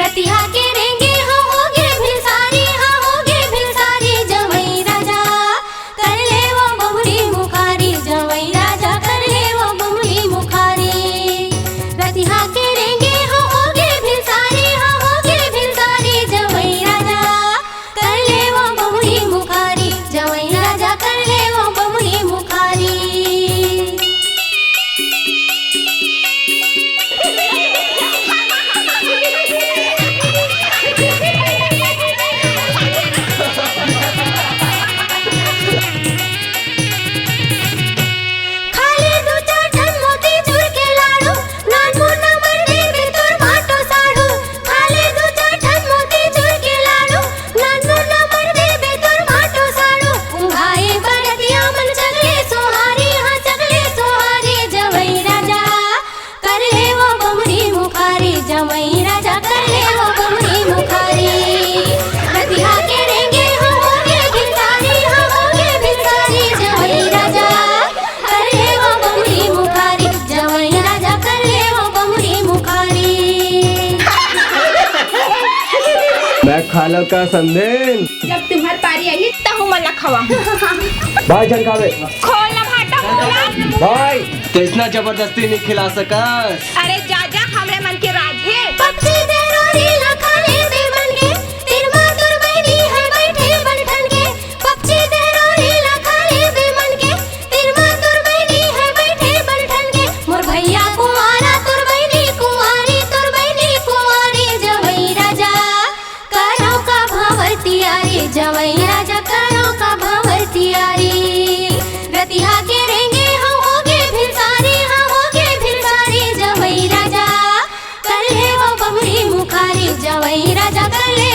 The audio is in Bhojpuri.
रतिहा के रेंगे हाँ होगे भिलसारी, हाँ होगे भिलसारी जवई राजा कर ले वो बहुरी मुखारी, जवई राजा कर ले वो बहुरी मुखारी। रतिहा के रेंगे हाँ होगे भिलसारी, हाँ होगे भिलसारी जवई राजा कर ले वो बहुरी मुखारी, जवई राजा कर ले वो बहुरी मुखारी। खाली दू चार ठन मोती चूर के लाडू, नान मुन्ना मर देबे तोर माटो साडू। खाली दू चार ठन मोती चूर के लाडू, नान मुन्ना मर देबे तोर माटो साडू। उंघाए बरतिया मन चगले सोहारी, हाँ चगले सोहारी जवई राजा कर ले वो बहुरी मुखारी, जवई राजा कर ले वो बहुरी मुखारी। रतिहा के रेंगे हाँ होगे भिलसारी, हाँ होगे भिलसारी जवई राजा कर ले वो बहुरी मुखारी, जवई राजा कर ले वो बहुरी मुखारी। मैं खालो का संदेन जब तुम्हार पारी आई तहु मन ला खवा। भाई झनकावे खोल ना भाटा खोला। भाई तो इतना जबरदस्ती नहीं खिला सकस। अरे जा जा हमरे मन के राधे। पक्षी देरोरी लखाले बेमन के, तिरमा दुर्बैनी है बैठे बनठन के। पक्षी देरोरी लखाले बेमन के, तिरमा दुर्बैनी है बैठे बनठन के। मोर भैया कुंवारा तुरबैनी कुंवारी, तुरबैनी कुंवारी जवई राजा करो का भावरतियारी, जवई राजा करो का भावरतियारी। रतिहा के रेंगे हाँ होगे भिलसारी, हाँ होगे भिलसारी जवई राजा कर ले वो बहुरी मुखारी, जवई राजा कर ले